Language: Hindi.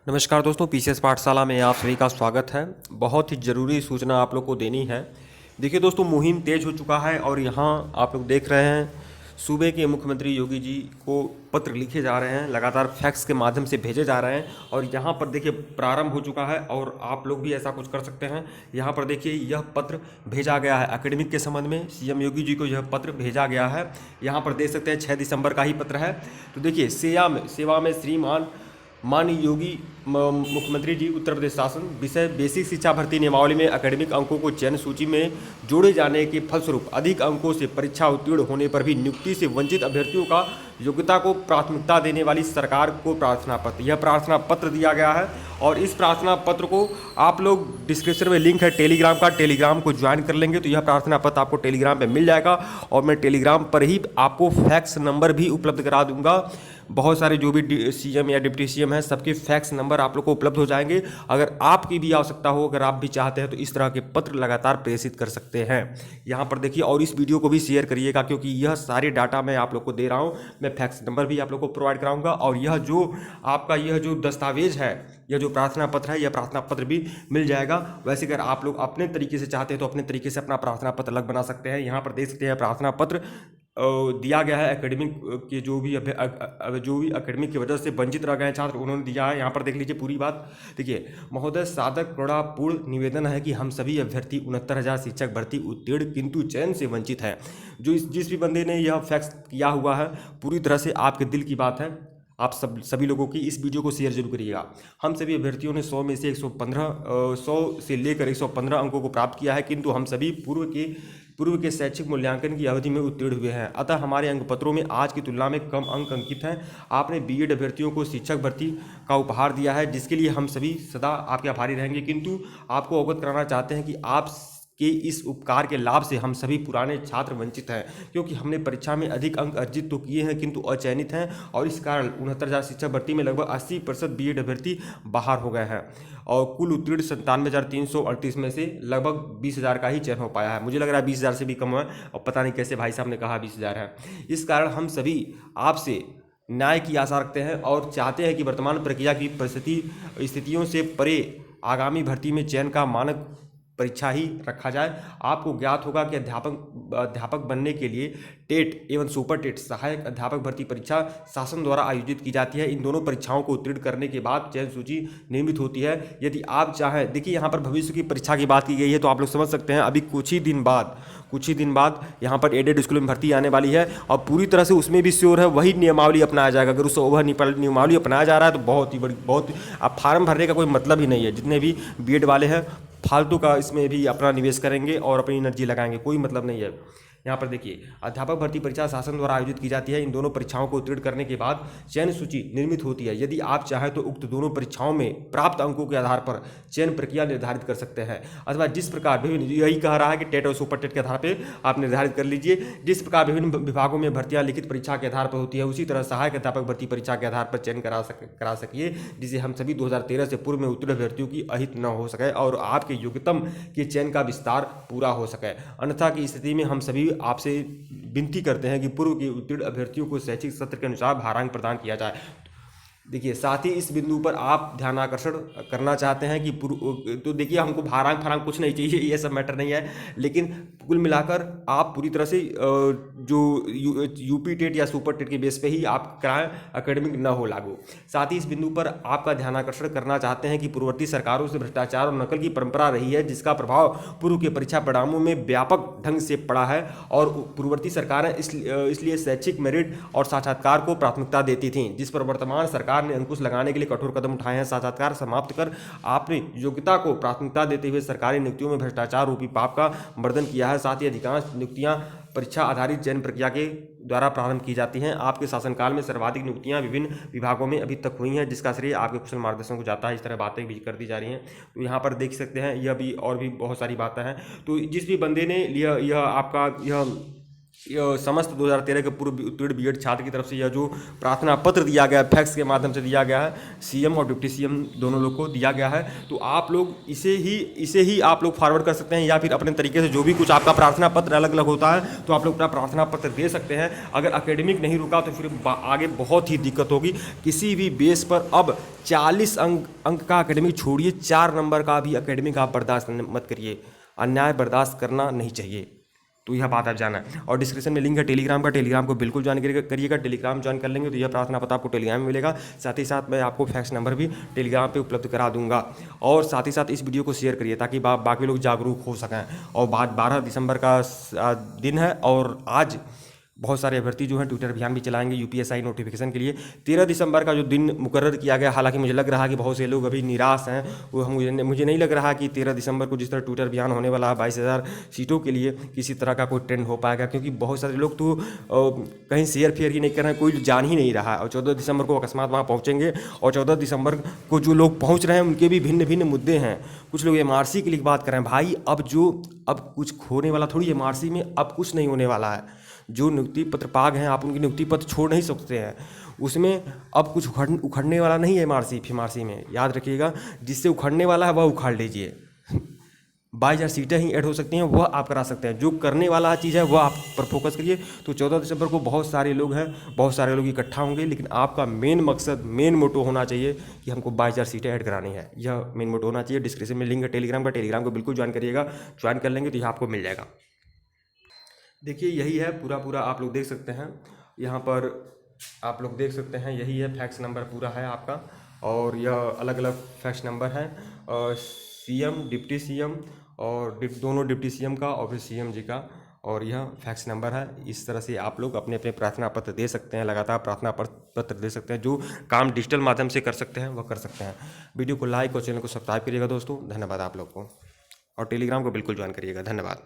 नमस्कार दोस्तों, पीसीएस पाठशाला में आप सभी का स्वागत है। बहुत ही ज़रूरी सूचना आप लोग को देनी है। देखिए दोस्तों, मुहिम तेज हो चुका है और यहाँ आप लोग देख रहे हैं सूबे के मुख्यमंत्री योगी जी को पत्र लिखे जा रहे हैं, लगातार फैक्स के माध्यम से भेजे जा रहे हैं और यहाँ पर देखिए प्रारंभ हो चुका है और आप लोग भी ऐसा कुछ कर सकते हैं। यहाँ पर देखिए यह पत्र भेजा गया है एकेडमिक के संबंध में, सीएम योगी जी को यह पत्र भेजा गया है। यहाँ पर देख सकते हैं 6 दिसंबर का ही पत्र है। तो देखिए सेवा में श्रीमान माननीय योगी मुख्यमंत्री जी उत्तर प्रदेश शासन विषय बेसिक शिक्षा भर्ती नियमावली में एकेडमिक अंकों को चयन सूची में जोड़े जाने के फलस्वरूप अधिक अंकों से परीक्षा उत्तीर्ण होने पर भी नियुक्ति से वंचित अभ्यर्थियों का योग्यता को प्राथमिकता देने वाली सरकार को प्रार्थना पत्र, यह प्रार्थना पत्र दिया गया है। और इस प्रार्थना पत्र को आप लोग डिस्क्रिप्शन में लिंक है टेलीग्राम का, टेलीग्राम को ज्वाइन कर लेंगे तो यह प्रार्थना पत्र आपको टेलीग्राम पे मिल जाएगा और मैं टेलीग्राम पर ही आपको फैक्स नंबर भी उपलब्ध करा दूंगा। बहुत सारे जो भी सीएम या डिप्टी सीएम हैं सबके फैक्स नंबर आप लोग को उपलब्ध हो जाएंगे। अगर आपकी भी आवश्यकता हो, अगर आप भी चाहते हैं तो इस तरह के पत्र लगातार प्रेषित कर सकते हैं। यहाँ पर देखिए, और इस वीडियो को भी शेयर करिएगा क्योंकि यह सारे डाटा मैं आप लोग को दे रहा हूँ। मैं फैक्स नंबर भी आप लोग को प्रोवाइड कराऊंगा और यह जो आपका यह जो दस्तावेज है, यह जो प्रार्थना पत्र है, यह प्रार्थना पत्र भी मिल जाएगा। वैसे अगर आप लोग अपने तरीके से चाहते हैं तो अपने तरीके से अपना प्रार्थना पत्र अलग बना सकते हैं। यहाँ पर देख सकते हैं प्रार्थना पत्र दिया गया है एकेडमिक के जो भी एकेडमिक की वजह से वंचित रह गए छात्र उन्होंने दिया है। यहाँ पर देख लीजिए पूरी बात। देखिए, महोदय सादर करुणापूर्ण निवेदन है कि हम सभी अभ्यर्थी 69,000 शिक्षक भर्ती उत्तीर्ण किंतु चयन से वंचित हैं। जिस भी बंदे ने यह फैक्स किया हुआ है, पूरी तरह से आपके दिल की बात है। आप सभी लोगों की इस वीडियो को शेयर जरूर करिएगा। हम सभी अभ्यर्थियों ने 100 में से 100 से लेकर 115 अंकों को प्राप्त किया है किंतु हम सभी पूर्व के शैक्षिक मूल्यांकन की अवधि में उत्तीर्ण हुए हैं। अतः हमारे अंक पत्रों में आज की तुलना में कम अंक अंकित हैं। आपने बीएड अभ्यर्थियों को शिक्षक भर्ती का उपहार दिया है जिसके लिए हम सभी सदा आपके आभारी रहेंगे, किंतु आपको अवगत कराना चाहते हैं कि आप के इस उपकार के लाभ से हम सभी पुराने छात्र वंचित हैं, क्योंकि हमने परीक्षा में अधिक अंक अर्जित तो किए हैं किंतु अचयनित हैं और इस कारण 69,000 शिक्षक भर्ती में लगभग 80% बीएड अभ्यर्थी बाहर हो गए हैं और कुल उत्तीर्ण 97,338 में से लगभग 20,000 का ही चयन हो पाया है। मुझे लग रहा है 20,000 से भी कम है और पता नहीं कैसे भाई साहब ने कहा 20,000 है। इस कारण हम सभी आपसे न्याय की आशा रखते हैं और चाहते हैं कि वर्तमान प्रक्रिया की स्थितियों से परे आगामी भर्ती में चयन का मानक परीक्षा ही रखा जाए। आपको ज्ञात होगा कि अध्यापक बनने के लिए टेट एवं सुपर टेट सहायक अध्यापक भर्ती परीक्षा शासन द्वारा आयोजित की जाती है। इन दोनों परीक्षाओं को उत्तीर्ण करने के बाद चयन सूची निर्मित होती है। यदि आप चाहें, देखिए यहाँ पर भविष्य की परीक्षा की बात की गई है तो आप लोग समझ सकते हैं अभी कुछ ही दिन बाद यहाँ पर एडेड स्कूल में भर्ती आने वाली है और पूरी तरह से उसमें भी श्योर है वही नियमावली अपनाया जाएगा। अगर उस ओवर नियमावली अपनाया जा रहा है तो बहुत अब फार्म भरने का कोई मतलब ही नहीं है। जितने भी बीएड वाले हैं फालतू का इसमें भी अपना निवेश करेंगे और अपनी एनर्जी लगाएंगे, कोई मतलब नहीं है। यहाँ पर देखिए, अध्यापक भर्ती परीक्षा शासन द्वारा आयोजित की जाती है। इन दोनों परीक्षाओं को उत्तीर्ण करने के बाद चयन सूची निर्मित होती है। यदि आप चाहें तो उक्त दोनों परीक्षाओं में प्राप्त अंकों के आधार पर चयन प्रक्रिया निर्धारित कर सकते हैं, अथवा जिस प्रकार विभिन्न, यही कह रहा है कि टेट और सुपर टेट के आधार पर आप निर्धारित कर लीजिए। जिस प्रकार विभिन्न विभागों में भर्तियां लिखित परीक्षा के आधार पर होती है उसी तरह सहायक अध्यापक भर्ती परीक्षा के आधार पर चयन करा सकिए, जिसे हम सभी 2013 से पूर्व में उत्तीर्ण अभ्यर्थियों की अहित न हो सके और आपके योग्यतम के चयन का विस्तार पूरा हो सके। अन्यथा की स्थिति में हम सभी आपसे विनती करते हैं कि पूर्व के उत्तीर्ण अभ्यर्थियों को शैक्षिक सत्र के अनुसार भारांक प्रदान किया जाए। देखिए, साथ ही इस बिंदु पर आप ध्यान आकर्षण करना चाहते हैं कि तो देखिए, हमको भारांक कुछ नहीं चाहिए, ये सब मैटर नहीं है, लेकिन कुल मिलाकर आप पूरी तरह से जो यूपी टेट या सुपर टेट के बेस पे ही आप कराएं, एकेडमिक न हो लागू। साथ ही इस बिंदु पर आपका ध्यान आकर्षण करना चाहते हैं कि पूर्ववर्ती सरकारों से भ्रष्टाचार और नकल की परंपरा रही है जिसका प्रभाव पूर्व के परीक्षा परिणामों में व्यापक ढंग से पड़ा है और पूर्ववर्ती सरकारें इसलिए शैक्षिक मेरिट और साक्षात्कार को प्राथमिकता देती थीं, जिस पर वर्तमान सरकार ने अंकुश लगाने के लिए कठोर कदम उठाए हैं। साक्षात्कार समाप्त कर आपने योग्यता को प्राथमिकता देते हुए सरकारी नियुक्तियों में भ्रष्टाचार रूपी पाप का मर्दन किया है। साथ ही अधिकांश नियुक्तियां परीक्षा आधारित चयन प्रक्रिया के द्वारा प्रारंभ की जाती हैं। आपके शासनकाल में सर्वाधिक नियुक्तियां विभिन्न विभागों में अभी तक हुई हैं, जिसका श्रेय आपके कुशल मार्गदर्शन को जाता है। इस तरह बातें भी कर दी जा रही हैं। तो यहाँ पर देख सकते हैं, यह भी और भी बहुत सारी बातें हैं। तो जिस भी बंदे ने यह आपका समस्त 2013 के पूर्व उत्तीर्ण बीएड छात्र की तरफ से यह जो प्रार्थना पत्र दिया गया है, फैक्स के माध्यम से दिया गया है, सीएम और डिप्टी सीएम दोनों लोग को दिया गया है। तो आप लोग इसे ही आप लोग फॉरवर्ड कर सकते हैं, या फिर अपने तरीके से जो भी कुछ आपका प्रार्थना पत्र अलग अलग होता है तो आप लोग अपना प्रार्थना पत्र दे सकते हैं। अगर एकेडमिक नहीं रुका तो फिर आगे बहुत ही दिक्कत होगी। किसी भी बेस पर अब 40 अंक का एकेडमिक छोड़िए, 4 नंबर का भी एकेडमिक आप बर्दाश्त मत करिए। अन्याय बर्दाश्त करना नहीं चाहिए। तो यह बात आप जाना है। और डिस्क्रिप्शन में लिंक है टेलीग्राम का, टेलीग्राम को बिल्कुल ज्वाइन करिएगा। टेलीग्राम ज्वाइन कर लेंगे तो यह प्रार्थना पत्र आपको टेलीग्राम में मिलेगा। साथ ही साथ मैं आपको फैक्स नंबर भी टेलीग्राम पे उपलब्ध करा दूंगा। और साथ ही साथ इस वीडियो को शेयर करिए ताकि बाकी लोग जागरूक हो सकें। और बात 12 दिसंबर का दिन है और आज बहुत सारे अभ्यर्थी जो हैं ट्विटर अभियान भी चलाएंगे यूपीएससी नोटिफिकेशन के लिए। 13 दिसंबर का जो दिन मुकर्रर किया गया, हालांकि मुझे लग रहा है कि बहुत से लोग अभी निराश हैं। वो मुझे नहीं लग रहा कि 13 दिसंबर को जिस तरह ट्विटर अभियान होने वाला है 22,000 सीटों के लिए, किसी तरह का कोई ट्रेंड हो पाएगा, क्योंकि बहुत सारे लोग तो कहीं शेयर फेयर ही नहीं कर रहे हैं, कोई जान ही नहीं रहा है। और 14 दिसंबर को अकस्मात वहाँ पहुँचेंगे और 14 दिसंबर को जो लोग पहुँच रहे हैं उनके भी भिन्न भिन्न मुद्दे हैं। कुछ लोग एमआरसी के लिए बात कर रहे हैं। भाई अब कुछ होने वाला थोड़ी, एमआरसी में अब कुछ नहीं होने वाला है। जो नियुक्ति पत्र पाग हैं आप उनकी नियुक्ति पत्र छोड़ नहीं सकते हैं, उसमें अब कुछ उखड़ने वाला नहीं है। एमआरसी में याद रखिएगा, जिससे उखड़ने वाला है वह उखाड़ लीजिए। 22,000 सीटें ही ऐड हो सकती हैं, वह आप करा सकते हैं। जो करने वाला चीज़ है वह आप पर फोकस करिए। तो 14 दिसंबर को बहुत सारे लोग इकट्ठा होंगे, लेकिन आपका मेन मकसद, मेन मोटो होना चाहिए कि हमको 22,000 सीटें ऐड करानी है। यह मेन मोटो होना चाहिए। डिस्क्रिप्शन में लिंक है टेलीग्राम का, टेलीग्राम को बिल्कुल ज्वाइन करिएगा। ज्वाइन कर लेंगे तो यह आपको मिल जाएगा। देखिए यही है पूरा आप लोग देख सकते हैं, यहाँ पर आप लोग देख सकते हैं, यही है फैक्स नंबर पूरा है आपका। और यह अलग अलग फैक्स नंबर है, सीएम, डिप्टी सीएम और दोनों डिप्टी सीएम का और फिर सीएम जी का, और यह फैक्स नंबर है। इस तरह से आप लोग अपने अपने प्रार्थना पत्र दे सकते हैं, लगातार प्रार्थना पत्र दे सकते हैं। जो काम डिजिटल माध्यम से कर सकते हैं वह कर सकते हैं। वीडियो को लाइक और चैनल को सब्सक्राइब करिएगा दोस्तों। धन्यवाद आप लोग को, और टेलीग्राम को बिल्कुल ज्वाइन करिएगा। धन्यवाद।